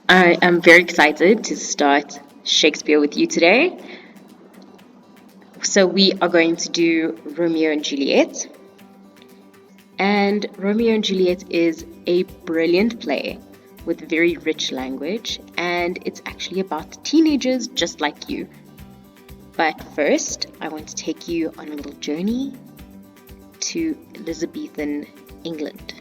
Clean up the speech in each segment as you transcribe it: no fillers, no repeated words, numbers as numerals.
I am very excited to start Shakespeare with you today. So, we are going to do Romeo and Juliet. And Romeo and Juliet is a brilliant play with very rich language, and it's actually about teenagers just like you. But first, I want to take you on a little journey to Elizabethan England.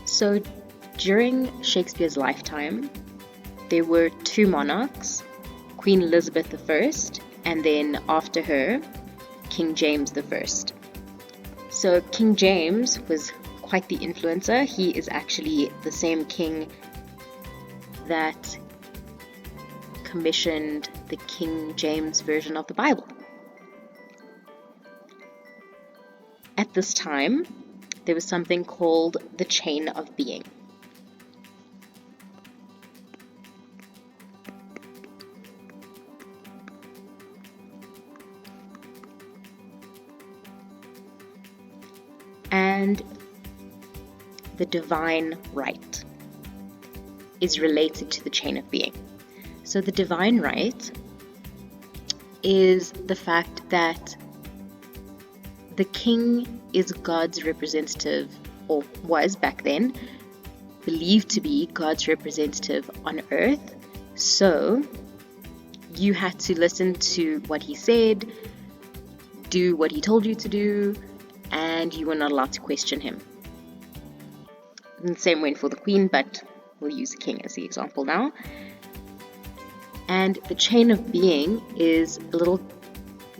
So, during Shakespeare's lifetime, there were two monarchs, Queen Elizabeth I, and then after her, King James I. So King James was quite the influencer. He is actually the same king that commissioned the King James version of the Bible. At this time, there was something called the chain of being. And the divine right is related to the chain of being. So the divine right is the fact that the king is God's representative, or was back then, believed to be God's representative on earth. So you had to listen to what he said, do what he told you to do, and you were not allowed to question him. And the same went for the queen, but we'll use the king as the example now. And the chain of being is a little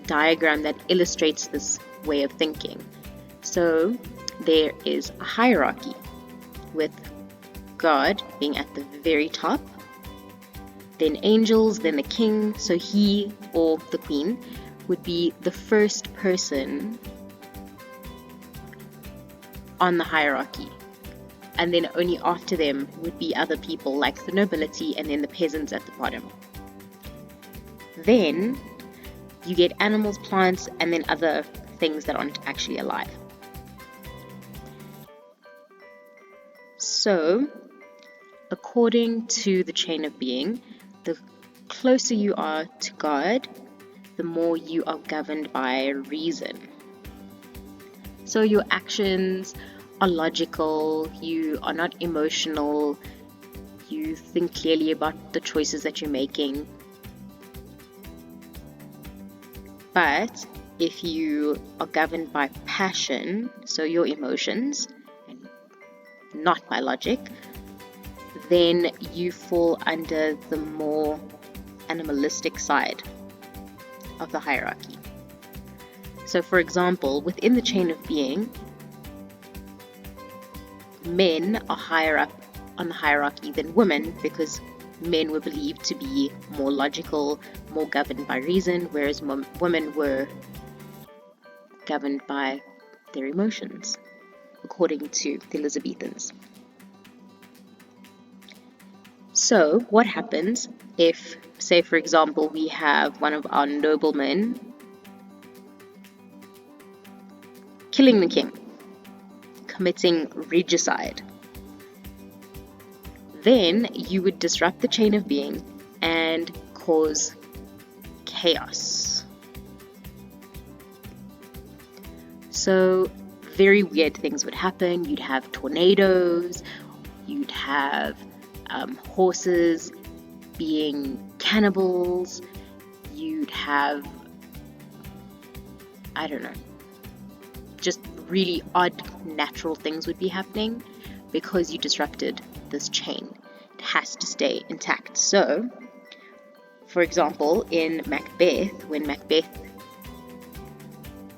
diagram that illustrates this way of thinking. So there is a hierarchy with God being at the very top, then angels, then the king. So he, or the queen, would be the first person on the hierarchy, and then only after them would be other people like the nobility and then the peasants at the bottom. Then you get animals, plants, and then other things that aren't actually alive. So, according to the chain of being, the closer you are to God, the more you are governed by reason. So your actions are logical, you are not emotional, you think clearly about the choices that you're making. But if you are governed by passion, so your emotions, and not by logic, then you fall under the more animalistic side of the hierarchy. So for example, within the chain of being, men are higher up on the hierarchy than women because men were believed to be more logical, more governed by reason, whereas women were governed by their emotions, according to the Elizabethans. So what happens if, say for example, we have one of our noblemen killing the king, committing regicide? Then you would disrupt the chain of being and cause chaos. So very weird things would happen. You'd have tornadoes, you'd have horses being cannibals, you'd have, I don't know, just really odd natural things would be happening because you disrupted this chain. It has to stay intact. So, for example, in Macbeth, when Macbeth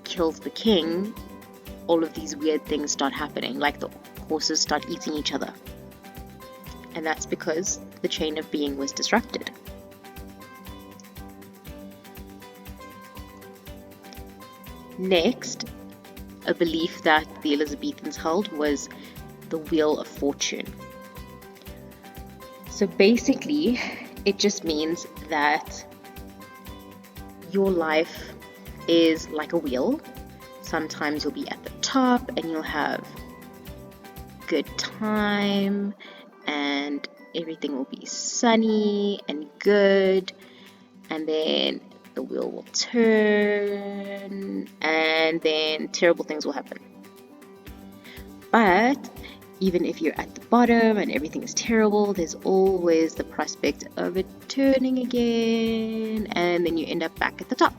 kills the king, all of these weird things start happening, like the horses start eating each other. And that's because the chain of being was disrupted. Next, a belief that the Elizabethans held was the Wheel of Fortune. So basically, it just means that your life is like a wheel. So sometimes you'll be at the top and you'll have good time and everything will be sunny and good, and then the wheel will turn and then terrible things will happen. But even if you're at the bottom and everything is terrible, there's always the prospect of it turning again, and then you end up back at the top.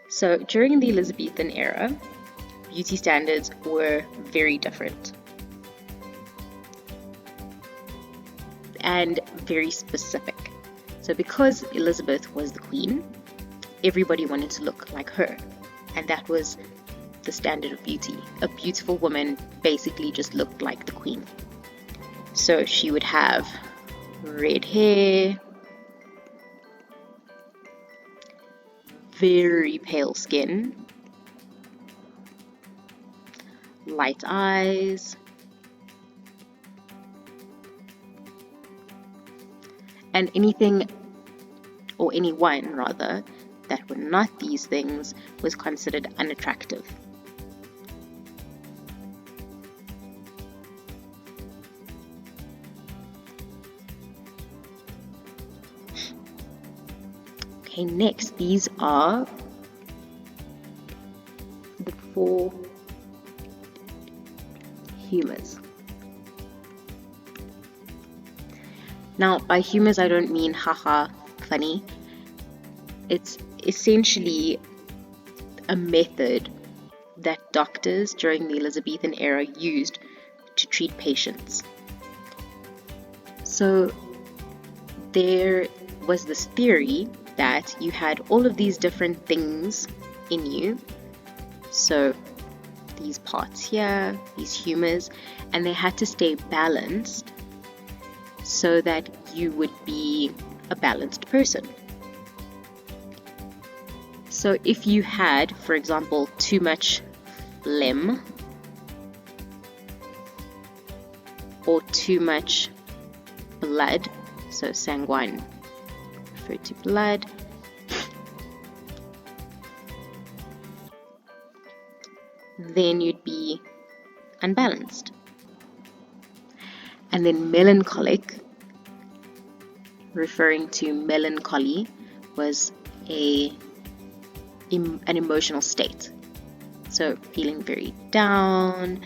So during the Elizabethan era, beauty standards were very different and very specific. So because Elizabeth was the queen, everybody wanted to look like her, and that was the standard of beauty. A beautiful woman basically just looked like the queen. So she would have red hair, very pale skin, light eyes, and anything, or anyone rather, that were not these things was considered unattractive. Okay, next, these are the 4 humors. Now, by humors, I don't mean haha, funny. It's essentially a method that doctors during the Elizabethan era used to treat patients. So there was this theory that you had all of these different things in you. So these parts here, these humors, and they had to stay balanced so that you would be a balanced person. So if you had, for example, too much phlegm or too much blood, so sanguine referred to blood, then you'd be unbalanced. And then melancholic, referring to melancholy, was an emotional state. So feeling very down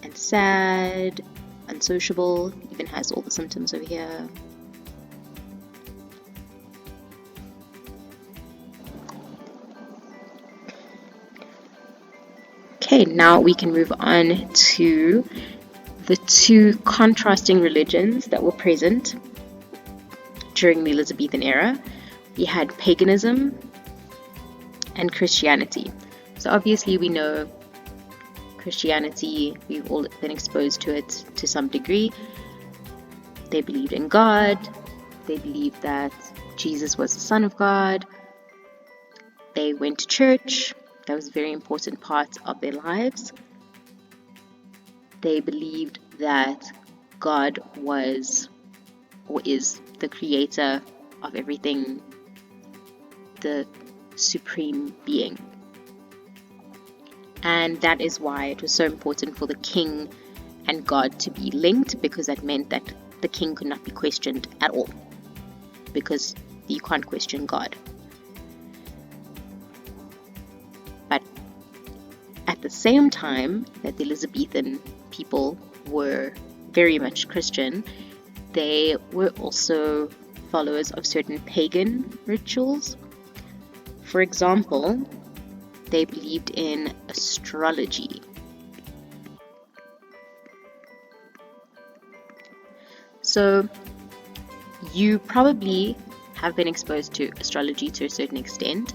and sad, unsociable, even has all the symptoms over here. Okay, now we can move on to the 2 contrasting religions that were present during the Elizabethan era. We had paganism and Christianity. So obviously we know Christianity, we've all been exposed to it to some degree. They believed in God, they believed that Jesus was the Son of God, they went to church. That was a very important part of their lives. They believed that God was or is the creator of everything, the supreme being. And that is why it was so important for the king and God to be linked, because that meant that the king could not be questioned at all, because you can't question God. But at the same time that the Elizabethan people were very much Christian, they were also followers of certain pagan rituals. For example, they believed in astrology. So you probably have been exposed to astrology to a certain extent.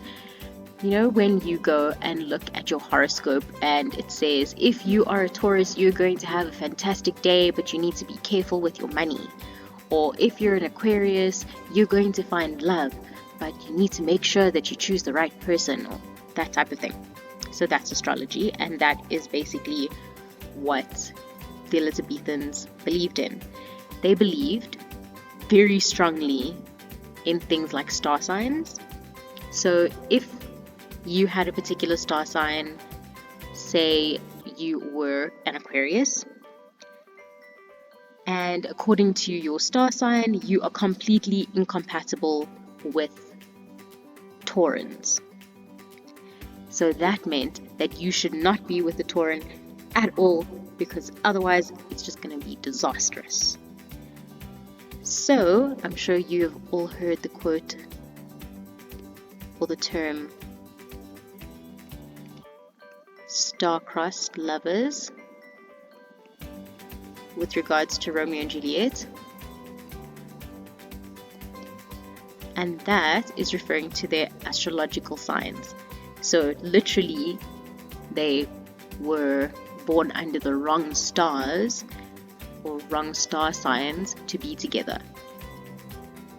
You know, when you go and look at your horoscope and it says, if you are a Taurus, you're going to have a fantastic day, but you need to be careful with your money. Or if you're an Aquarius, you're going to find love, but you need to make sure that you choose the right person, or that type of thing. So that's astrology, and that is basically what the Elizabethans believed in. They believed very strongly in things like star signs. So if you had a particular star sign, say you were an Aquarius, and according to your star sign, you are completely incompatible with Taurans. So that meant that you should not be with a Tauran at all, because otherwise it's just going to be disastrous. So I'm sure you've all heard the quote or the term star-crossed lovers with regards to Romeo and Juliet, and that is referring to their astrological signs. So literally they were born under the wrong stars or wrong star signs to be together.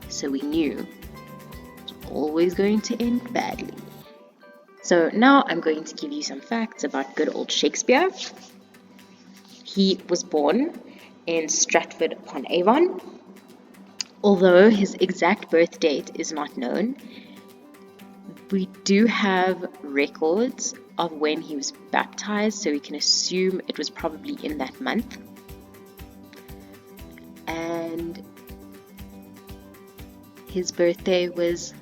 So we knew it was always going to end badly. So now I'm going to give you some facts about good old Shakespeare. He was born in Stratford-upon-Avon. Although his exact birth date is not known, we do have records of when he was baptized, so we can assume it was probably in that month. And his birthday was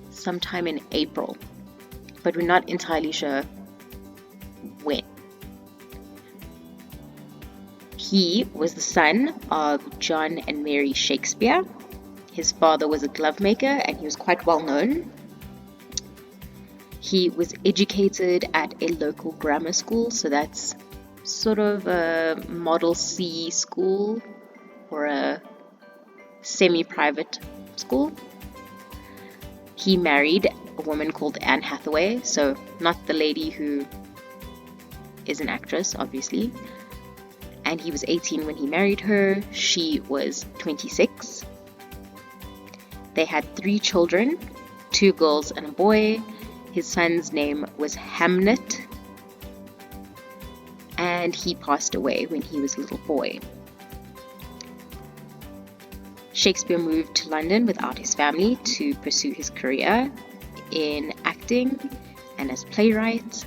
sometime in April, but we're not entirely sure when. He was the son of John and Mary Shakespeare. His father was a glove maker and he was quite well known. He was educated at a local grammar school, so that's sort of a Model C school or a semi-private school. He married a woman called Anne Hathaway, so not the lady who is an actress, obviously. And he was 18 when he married her. She was 26. They had 3 children, 2 girls and a boy. His son's name was Hamnet, and he passed away when he was a little boy. Shakespeare moved to London without his family to pursue his career in acting and as playwright.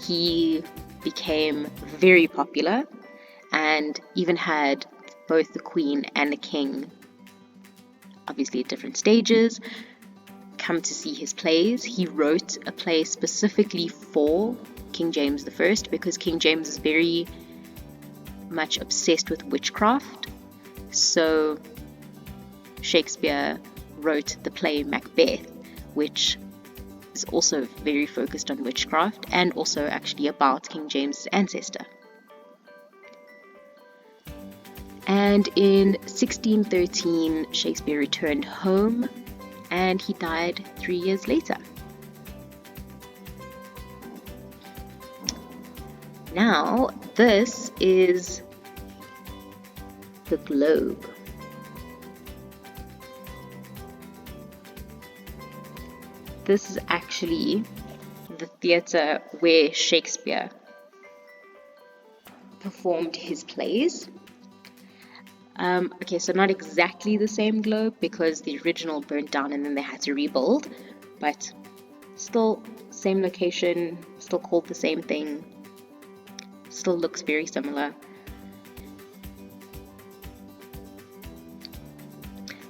He became very popular and even had both the Queen and the King, obviously at different stages, come to see his plays. He wrote a play specifically for King James I because King James is very much obsessed with witchcraft. So Shakespeare wrote the play Macbeth, which is also very focused on witchcraft and also actually about King James's ancestor. And in 1613, Shakespeare returned home and he died 3 years later. Now, this is the globe. This is actually the theatre where Shakespeare performed his plays. Okay, so not exactly the same globe because the original burnt down and then they had to rebuild, but still same location, still called the same thing, still looks very similar.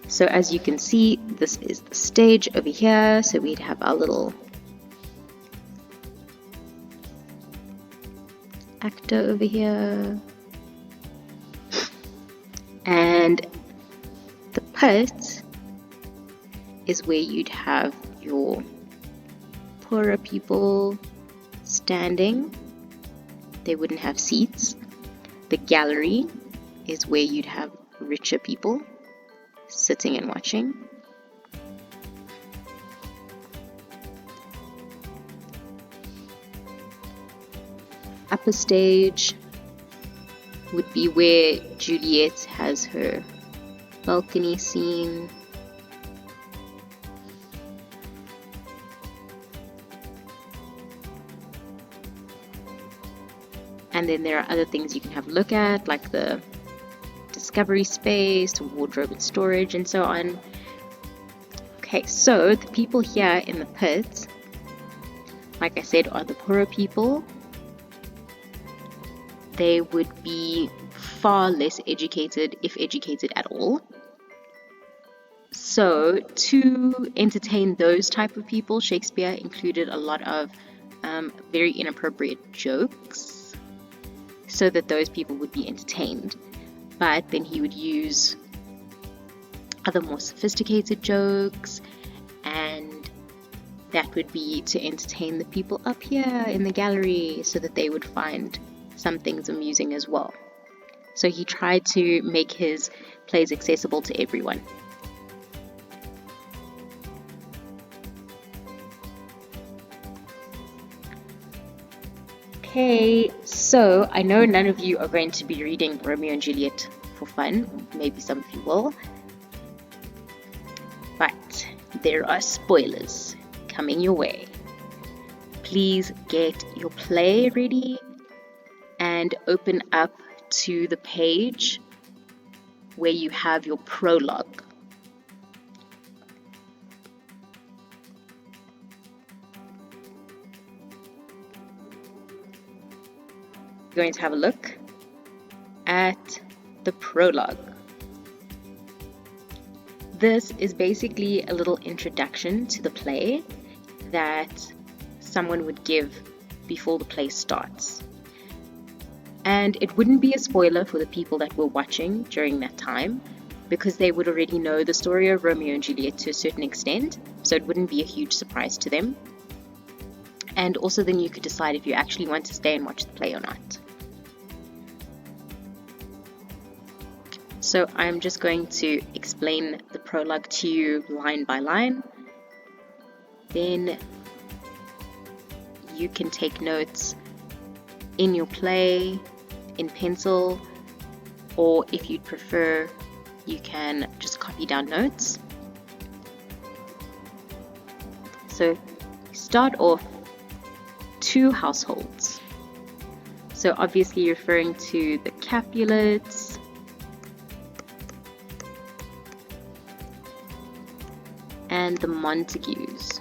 So as you can see, this is the stage over here, so we'd have our little actor over here. And the pit is where you'd have your poorer people standing. They wouldn't have seats. The gallery is where you'd have richer people sitting and watching. Upper stage would be where Juliet has her balcony scene. And then there are other things you can have a look at, like the discovery space, wardrobe and storage, and so on. Okay, so the people here in the pit, like I said, are the poorer people. They would be far less educated, if educated at all. So to entertain those type of people, Shakespeare included a lot of very inappropriate jokes so that those people would be entertained. But then he would use other more sophisticated jokes, and that would be to entertain the people up here in the gallery so that they would find some things amusing as well. So he tried to make his plays accessible to everyone. Okay, so I know none of you are going to be reading Romeo and Juliet for fun. Maybe some of you will. But there are spoilers coming your way. Please get your play ready and open up to the page where you have your prologue. You're going to have a look at the prologue. This is basically a little introduction to the play that someone would give before the play starts. And it wouldn't be a spoiler for the people that were watching during that time, because they would already know the story of Romeo and Juliet to a certain extent, so it wouldn't be a huge surprise to them. And also then you could decide if you actually want to stay and watch the play or not. So I'm just going to explain the prologue to you line by line. Then you can take notes in your play, in pencil, or if you'd prefer, you can just copy down notes. So start off, two households. So obviously referring to the Capulets, and the Montagues.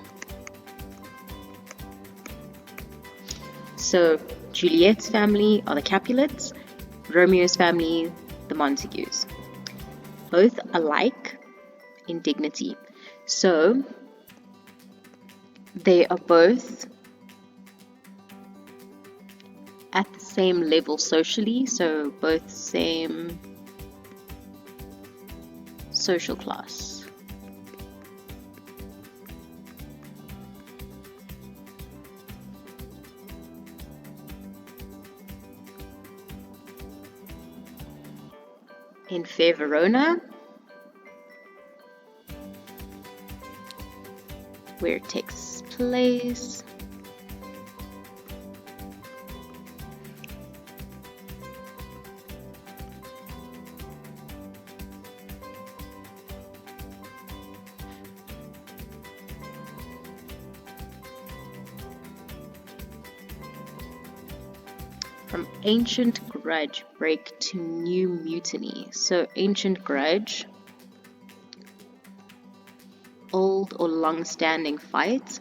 So Juliet's family are the Capulets, Romeo's family, the Montagues. Both alike in dignity. So they are both at the same level socially, so both same social class. In Fair Verona, where it takes place, from ancient grudge break to new mutiny. So ancient grudge, old or long-standing fight.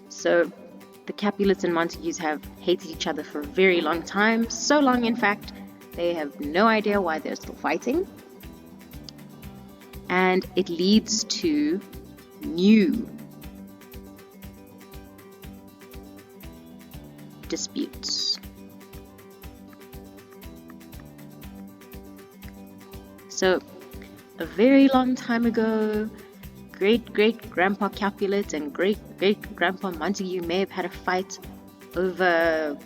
So the Capulets and Montagues have hated each other for a very long time, so long in fact they have no idea why they're still fighting. And it leads to new disputes. So, a very long time ago, great-great-grandpa Capulet and great-great-grandpa Montague may have had a fight over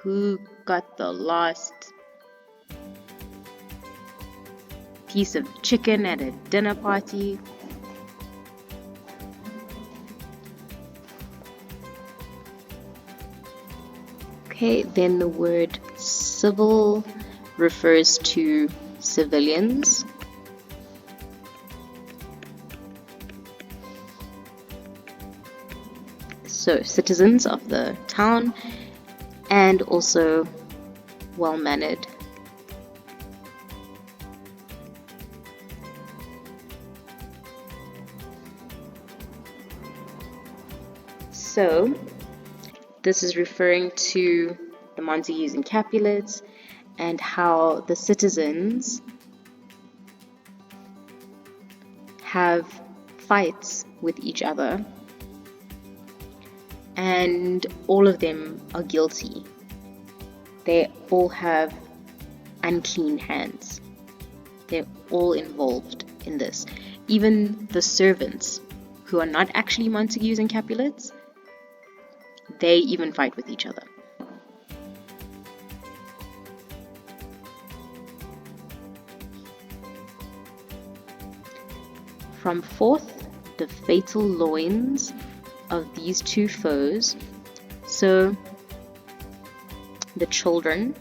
who got the last piece of chicken at a dinner party. Okay, then the word civil refers to civilians. So citizens of the town, and also well-mannered. So this is referring to the Montagues and Capulets and how the citizens have fights with each other, and all of them are guilty. They all have unclean hands. They're all involved in this. Even the servants, who are not actually Montagues and Capulets, they even fight with each other. From forth the fatal loins of these two foes, so the children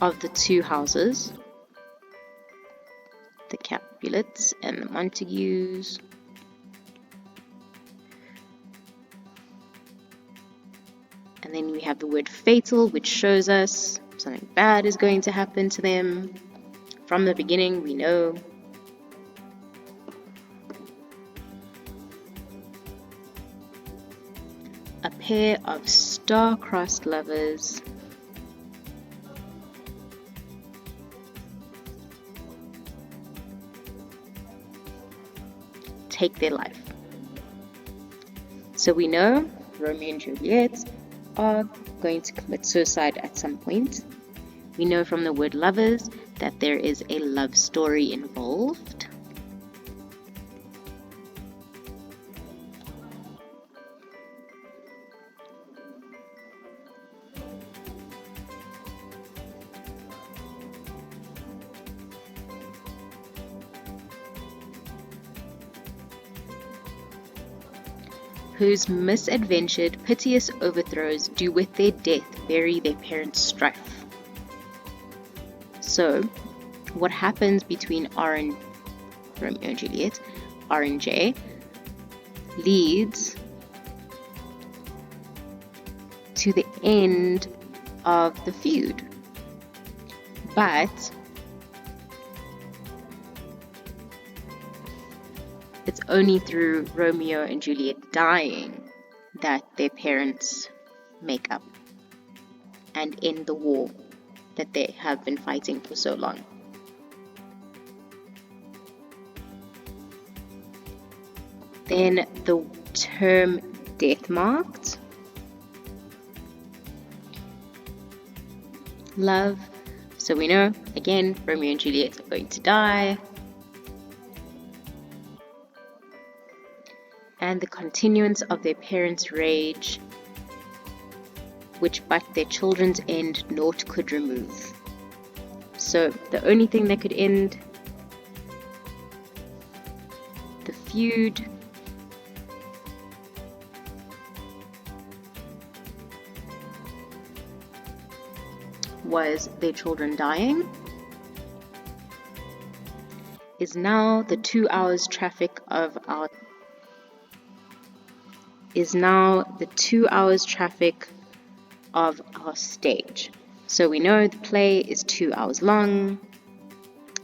of the two houses, the Capulets and the Montagues, and then we have the word fatal, which shows us something bad is going to happen to them. From the beginning, we know. A pair of star-crossed lovers take their life. So we know Romeo and Juliet are going to commit suicide at some point. We know from the word lovers that there is a love story involved. Whose misadventured, piteous overthrows do with their death bury their parents' strife. So, what happens between Romeo and Juliet, R and J, leads to the end of the feud. But it's only through Romeo and Juliet dying that their parents make up and end the war that they have been fighting for so long. Then the term death marked love. So we know, again, Romeo and Juliet are going to die. And the continuance of their parents' rage, which but their children's end naught could remove. So the only thing that could end the feud was their children dying. Is now the 2 hours traffic of our stage. So we know the play is 2 hours long,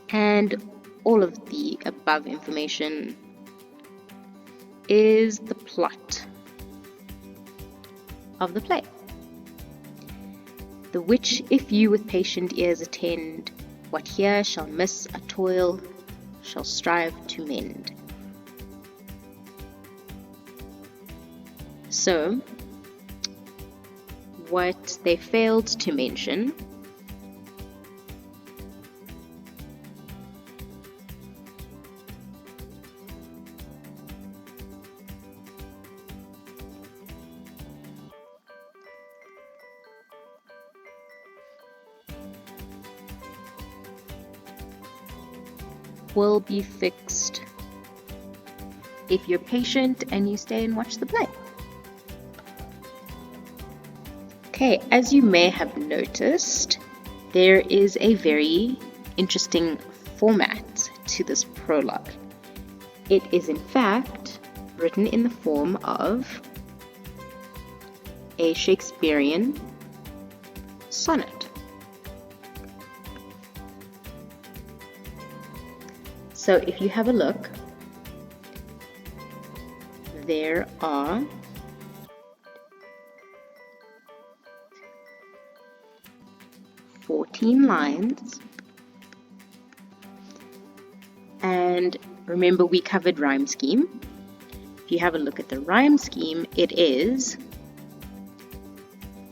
and all of the above information is the plot of the play. The which, if you with patient ears attend, what here shall miss a toil, shall strive to mend. So, what they failed to mention will be fixed if you're patient and you stay and watch the play. Okay, as you may have noticed, there is a very interesting format to this prologue. It is in fact written in the form of a Shakespearean sonnet. So if you have a look, there are 14 lines, and remember we covered rhyme scheme. If you have a look at the rhyme scheme, it is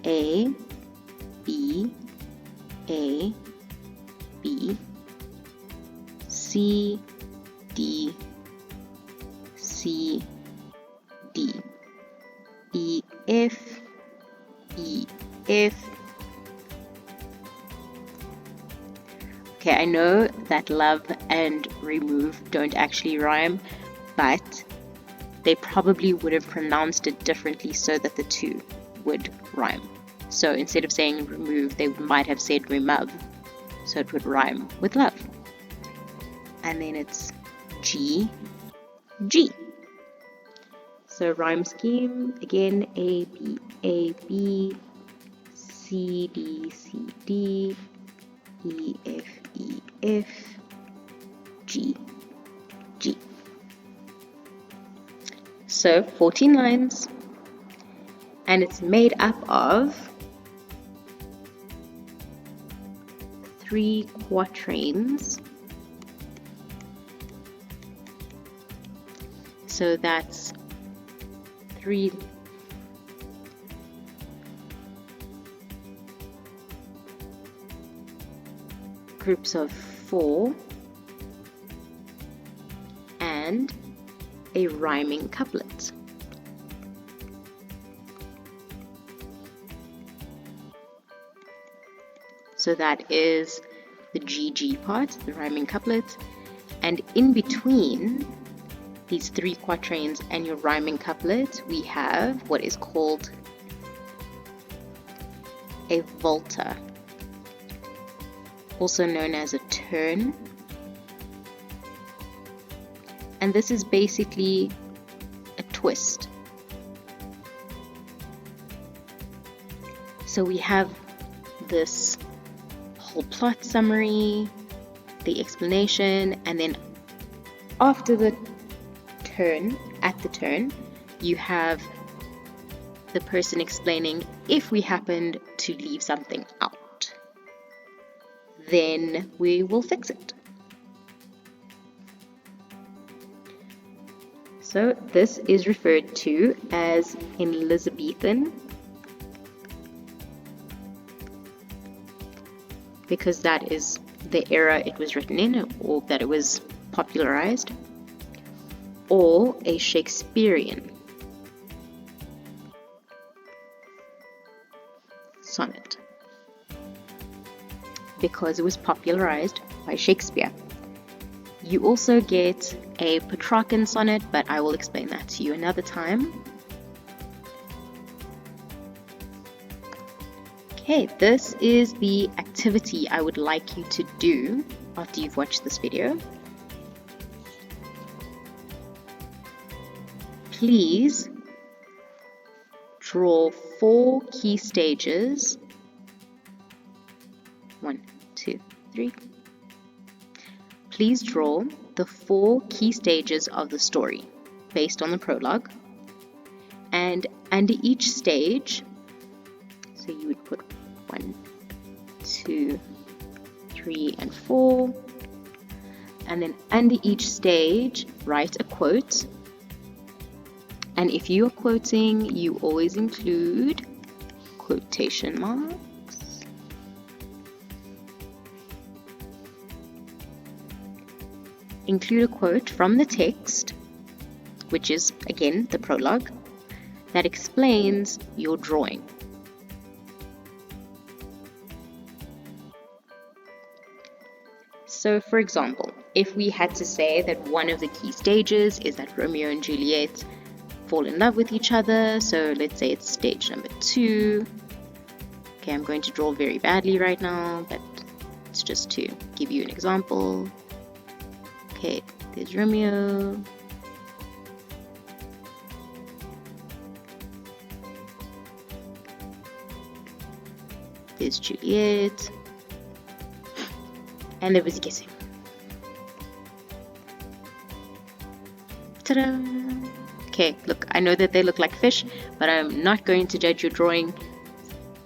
A, B, A, B, C, D, C, D, E, F, E, F. Okay, I know that love and remove don't actually rhyme, but they probably would have pronounced it differently so that the two would rhyme. So instead of saying remove, they might have said remove, so it would rhyme with love. And then it's G, G. So rhyme scheme, again, A, B, C, D, C, D, E, F, G, G. So 14 lines, and it's made up of 3 quatrains. So that's 3 groups of 4 and a rhyming couplet. So that is the GG part, the rhyming couplet, and in between these 3 quatrains and your rhyming couplet, we have what is called a volta, also known as a turn. And this is basically a twist. So we have this whole plot summary, the explanation, and then after the turn, at the turn, you have the person explaining if we happened to leave something out, then we will fix it. So this is referred to as in Elizabethan because that is the era it was written in, or that it was popularized, or a Shakespearean sonnet because it was popularized by Shakespeare. You also get a Petrarchan sonnet, but I will explain that to you another time. Okay, this is the activity I would like you to do after you've watched this video. Please draw 4 key stages. 1, 2, 3. Please draw the 4 key stages of the story based on the prologue. And under each stage, so you would put 1, 2, 3, and 4. And then under each stage, write a quote. And if you are quoting, you always include quotation marks. Include a quote from the text, which is, again, the prologue, that explains your drawing. So, for example, if we had to say that one of the key stages is that Romeo and Juliet fall in love with each other, so let's say it's stage number 2. Okay, I'm going to draw very badly right now, but it's just to give you an example. Okay, There's Romeo. There's Juliet. And there was guessing. Ta-da! Okay, look, I know that they look like fish, but I'm not going to judge your drawing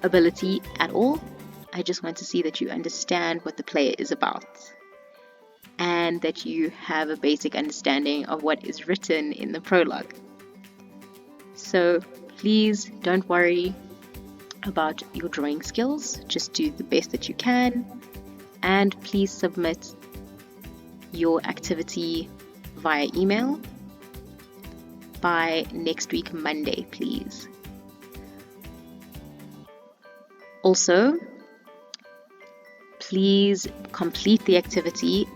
ability at all. I just want to see that you understand what the play is about and that you have a basic understanding of what is written in the prologue. So please don't worry about your drawing skills. Just do the best that you can, and please submit your activity via email by next week Monday, please. Also, please complete the activity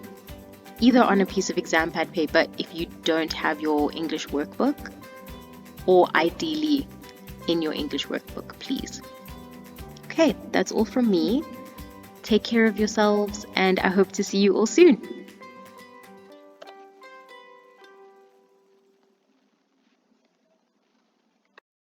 either on a piece of exam pad paper if you don't have your English workbook, or ideally in your English workbook, please. Okay, that's all from me. Take care of yourselves, and I hope to see you all soon.